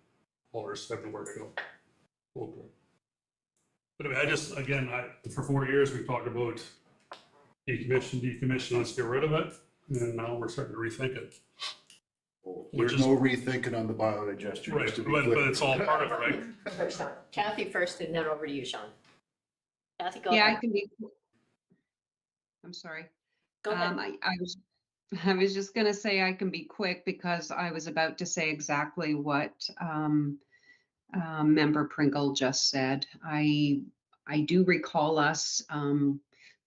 haulers have nowhere to go. Okay. But I mean, for 4 years, we've talked about decommission, let's get rid of it, and now we're starting to rethink it. There's no rethinking on the biodigester. Right, but it's all part of it, right? Kathy first and then over to you, Sean. Kathy, go Yeah, ahead. I can be. I'm sorry. Go ahead. I was just going to say I can be quick because I was about to say exactly what Member Pringle just said. I do recall us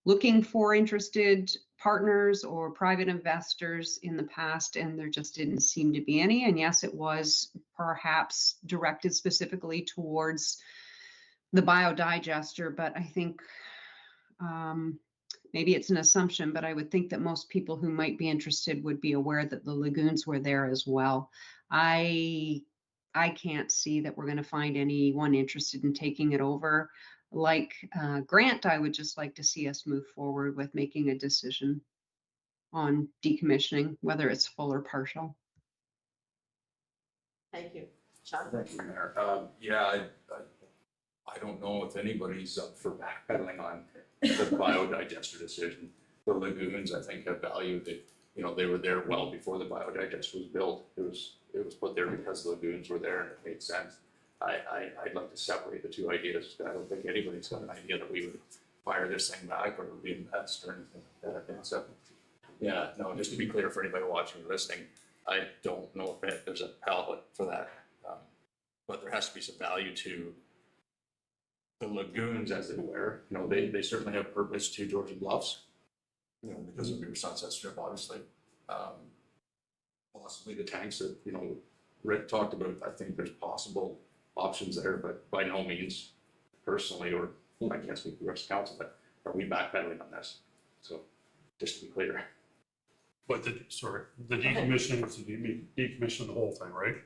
looking for interested partners or private investors in the past, and there just didn't seem to be any. And yes, it was perhaps directed specifically towards the biodigester, but I think maybe it's an assumption, but I would think that most people who might be interested would be aware that the lagoons were there as well. I can't see that we're going to find anyone interested in taking it over. Like Grant, I would just like to see us move forward with making a decision on decommissioning, whether it's full or partial. Thank you. Sean? Thank you, Mayor. Yeah, I don't know if anybody's up for backpedaling on the biodigester decision. The lagoons, I think, have value that, you know, they were there well before the biodigester was built. It was put there because the lagoons were there and it made sense. I'd like to separate the two ideas. I don't think anybody's got an idea that we would fire this thing back or reinvest or anything like that. So, yeah, no, just to be clear for anybody watching or listening, I don't know if there's a palette for that, but there has to be some value to the lagoons, as it were, you know, they certainly have purpose to Georgian Bluffs, you know, because of your Sunset Strip, obviously. Possibly the tanks that, you know, Rick talked about, I think there's possible options there, but by no means personally, or I can't speak for the rest of council, but are we backpedaling on this? So just to be clear. But the decommissioning was to decommission the whole thing, right?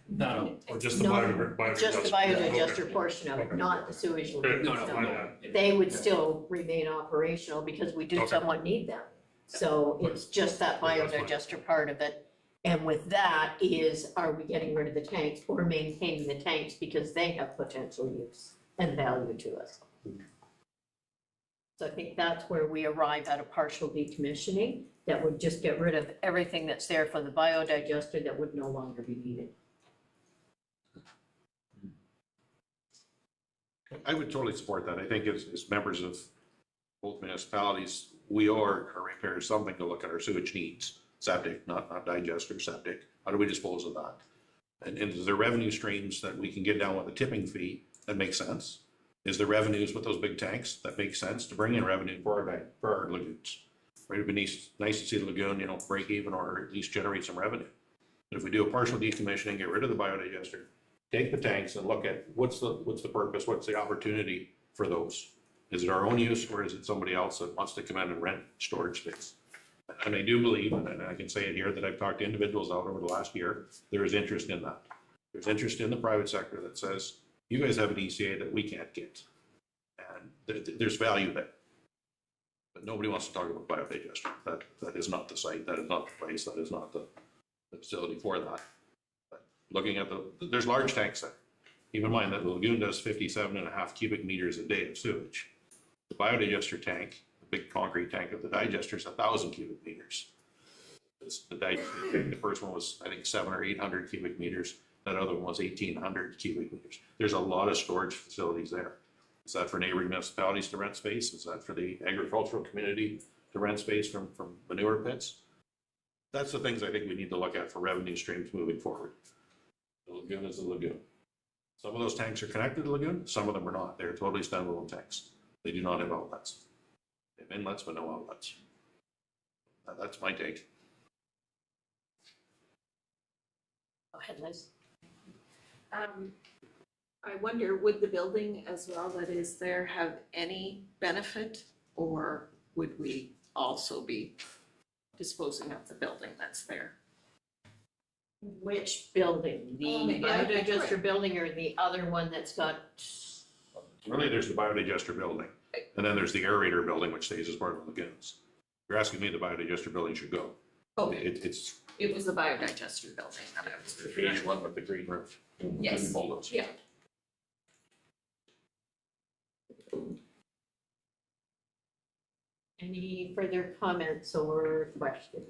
No. Or just the No, biodigester? just the biodigester Okay. portion of it, Okay. not the sewage. Okay, lagoons, no, no, no. my bad. They would still remain operational because we do Okay. somewhat need them. So it's just that biodigester part of it. And with that is, are we getting rid of the tanks or maintaining the tanks because they have potential use and value to us? So I think that's where we arrive at a partial decommissioning that would just get rid of everything that's there for the biodigester that would no longer be needed. I would totally support that. I think as members of both municipalities, we are repairing something to look at our sewage needs, septic, not digester, septic. How do we dispose of that? And is there revenue streams that we can get down with a tipping fee that makes sense? Is there revenues with those big tanks that make sense to bring in revenue for our lagoons? Right, it'd be nice to see the lagoon, you know, break even or at least generate some revenue. But if we do a partial decommissioning, get rid of the biodigester, take the tanks and look at what's the purpose, what's the opportunity for those? Is it our own use or is it somebody else that wants to come in and rent storage space? And I do believe, and I can say it here, that I've talked to individuals out over the last year, there is interest in that. There's interest in the private sector that says, you guys have an ECA that we can't get. And there's value there. But nobody wants to talk about biodigester. That is not the site, that is not the place, that is not the facility for that. But looking at there's large tanks there. Keep in mind that the lagoon does 57.5 cubic meters a day of sewage. The biodigester tank, the big concrete tank of the digester, is 1,000 cubic meters. The first one was, I think, 700 or 800 cubic meters. That other one was 1,800 cubic meters. There's a lot of storage facilities there. Is that for neighboring municipalities to rent space? Is that for the agricultural community to rent space from manure pits? That's the things I think we need to look at for revenue streams moving forward. The lagoon is the lagoon. Some of those tanks are connected to the lagoon, some of them are not. They're totally standalone tanks. They do not have outlets. They have inlets but no outlets. That's my take. Go ahead, Liz. I wonder, would the building as well that is there have any benefit, or would we also be disposing of the building that's there? Which building? The biodigester building or the other one that's got? Really, there's the biodigester building, and then there's the aerator building, which stays as part of the lagoons. You're asking me, the biodigester building should go. Oh, It's it was the biodigester building that I was. the beige one with the green roof. Yes. Green bulldozers. Yeah. Any further comments or questions?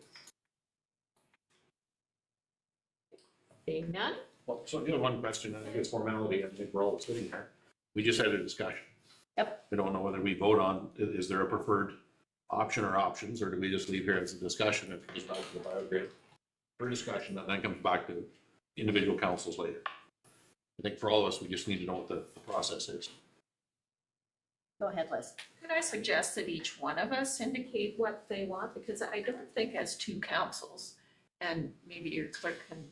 Seeing none? Well, so the other one question, I think it's formality, I think we're all sitting here. We just had a discussion. Yep. We don't know whether we vote on, is there a preferred option or options, or do we just leave here as a discussion and just out to the biogrid for discussion and then comes back to individual councils later? I think for all of us, we just need to know what the process is. Go ahead, Liz. Could I suggest that each one of us indicate what they want? Because I don't think as two councils, and maybe your clerk can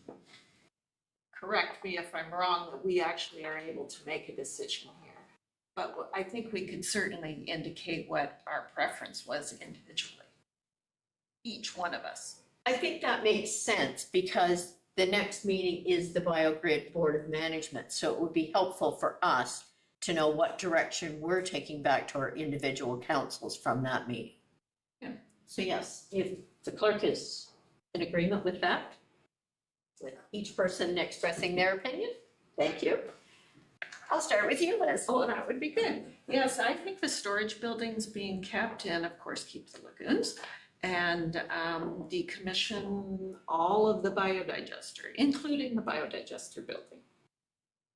correct me if I'm wrong, that we actually are able to make a decision here. But I think we could certainly indicate what our preference was individually. Each one of us. I think that makes sense because the next meeting is the BioGrid Board of Management. So it would be helpful for us to know what direction we're taking back to our individual councils from that meeting. Yeah. So yes, if the clerk is in agreement with that, with each person expressing their opinion, thank you. I'll start with you, Liz. Oh, that would be good. Yes, I think the storage buildings being kept and of course keep the lagoons and decommission all of the biodigester, including the biodigester building.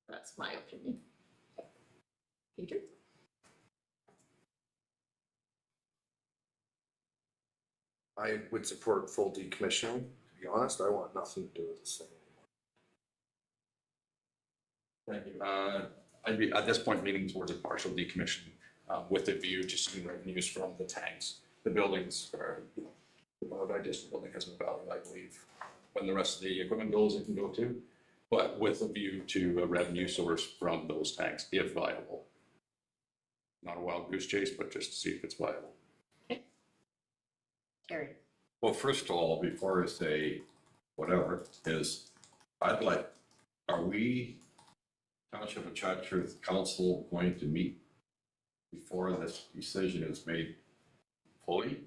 That's my opinion. Peter? I would support full decommissioning. To be honest, I want nothing to do with this thing. Thank you. I'd be, at this point, leaning towards a partial decommissioning, with a view to seeing revenues from the tanks. The buildings are, the biodigestion building has a value, I believe. When the rest of the equipment goes, it can go too, but with a view to a revenue source from those tanks, if viable. Not a wild goose chase, but just to see if it's viable. Gary. Well, first of all, before I say whatever, are we, Township of Chatsworth Council, going to meet before this decision is made fully?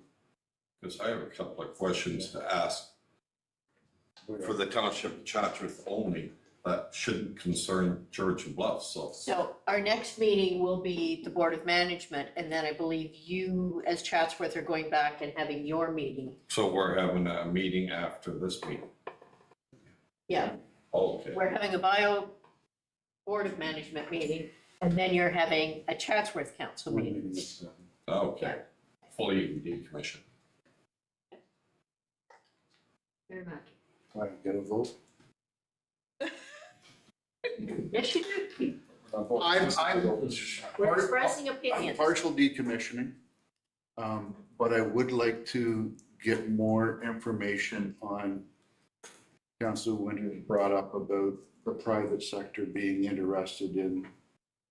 Because I have a couple of questions to ask for the Township of Chatsworth only that shouldn't concern Georgian Bluff, So our next meeting will be the Board of Management, and then I believe you, as Chatsworth, are going back and having your meeting. So we're having a meeting after this meeting. Yeah, Okay. we're having a Board of Management meeting, and then you're having a Chatsworth Council meeting. Okay. Fully decommissioned. Very much. I get a vote? Yes, you do. We're expressing opinions. Partial decommissioning, but I would like to get more information on, Councilor Winters brought up about the private sector being interested in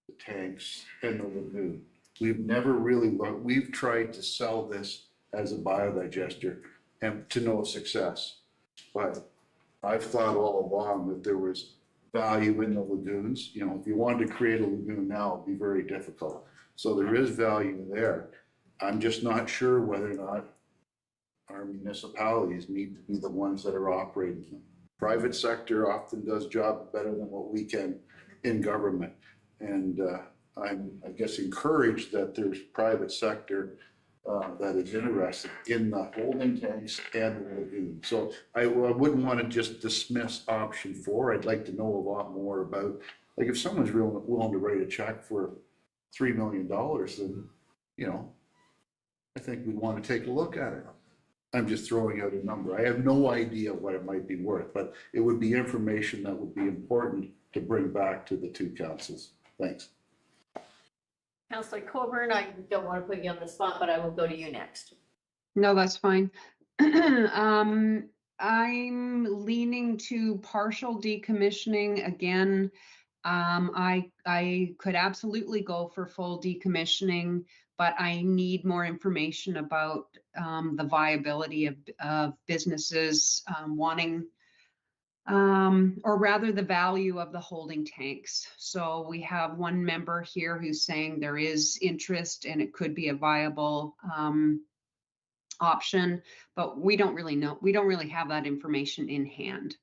the tanks and the lagoon. We've never really looked, we've tried to sell this as a biodigester and to no success. But I've thought all along that there was value in the lagoons. You know, if you wanted to create a lagoon now, it'd be very difficult. So there is value there. I'm just not sure whether or not our municipalities need to be the ones that are operating them. Private sector often does jobs better than what we can in government. And I'm, I guess, encouraged that there's private sector that is interested in the holding tanks and the lagoon. So I wouldn't want to just dismiss option 4. I'd like to know a lot more about, like, if someone's willing to write a check for $3 million, then, you know, I think we'd want to take a look at it. I'm just throwing out a number. I have no idea what it might be worth, but it would be information that would be important to bring back to the two councils. Thanks. Councillor Coburn, I don't want to put you on the spot, but I will go to you next. No, that's fine. I'm leaning to partial decommissioning again. I could absolutely go for full decommissioning, but I need more information about the viability of businesses wanting, or rather the value of the holding tanks. So we have one member here who's saying there is interest and it could be a viable option, but we don't really know. We don't really have that information in hand.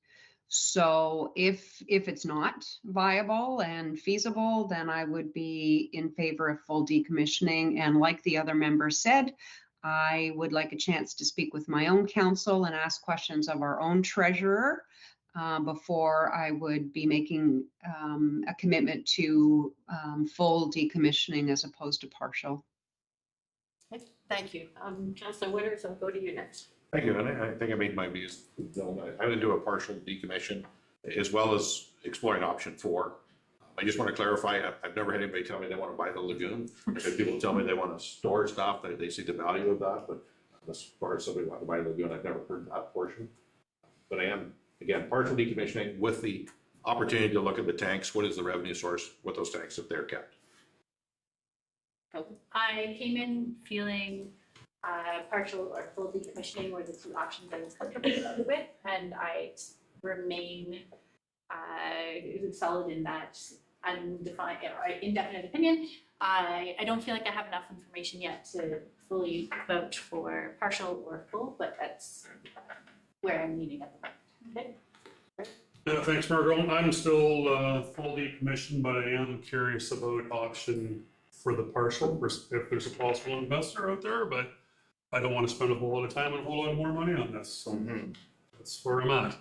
So if it's not viable and feasible, then I would be in favor of full decommissioning. And like the other member said, I would like a chance to speak with my own council and ask questions of our own treasurer before I would be making a commitment to full decommissioning as opposed to partial. Okay, thank you. Councillor Winters, I'll go to you next. Thank you, and I think I made my views known. I'm going to do a partial decommission as well as exploring option 4. I just want to clarify, I've never had anybody tell me they want to buy the lagoon. I've had people tell me they want to store stuff, that they see the value of that, but as far as somebody want to buy the lagoon, I've never heard that portion. But I am, again, partial decommissioning with the opportunity to look at the tanks. What is the revenue source with those tanks if they're kept? I came in feeling partial or full decommissioning were the two options I was comfortable with, and I remain solid in that undefined or indefinite opinion. I don't feel like I have enough information yet to fully vote for partial or full, but that's where I'm leaning at the moment. Okay. Yeah, thanks, Margot. I'm still full decommissioned, but I am curious about option for the partial, if there's a possible investor out there, but I don't want to spend a whole lot of time and a whole lot more money on this. So that's where I'm at.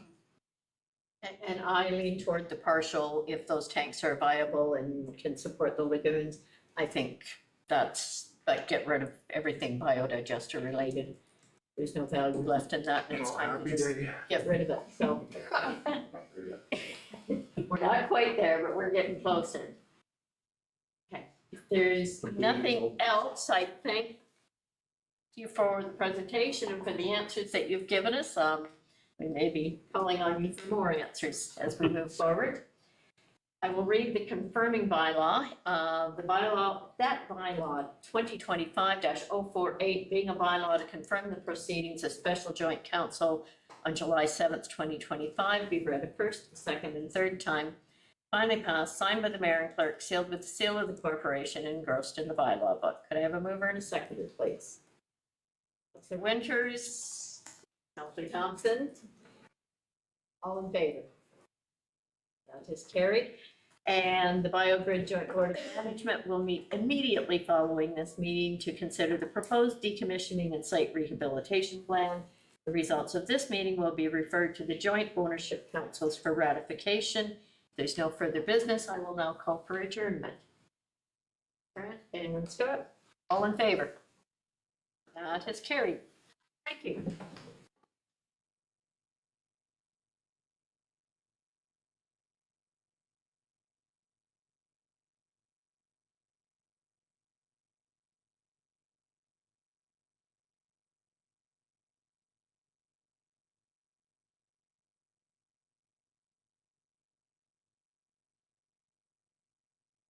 And I lean toward the partial if those tanks are viable and can support the lagoons. I think that's, like, get rid of everything biodigester related. There's no value left in that, and it's time to just get rid of it, so. We're not quite there, but we're getting closer. there's nothing else, I thank you for the presentation and for the answers that you've given us. We may be calling on you for more answers as we move forward. I will read the confirming bylaw. The bylaw, 2025-048, being a bylaw to confirm the proceedings of special joint council on July 7th, 2025, be read a first, second, and third time. Finally passed, signed by the mayor and clerk, sealed with the seal of the corporation, and engrossed in the bylaw book. Could I have a mover and a seconder, please? Councilor Winters, Councilor Thompson, all in favor? That is carried. And the BioGrid Joint Board of Management will meet immediately following this meeting to consider the proposed decommissioning and site rehabilitation plan. The results of this meeting will be referred to the Joint Ownership Councils for ratification. If there's no further business, I will now call for adjournment. All right, anyone, Scott? All in favor? That is carried. Thank you.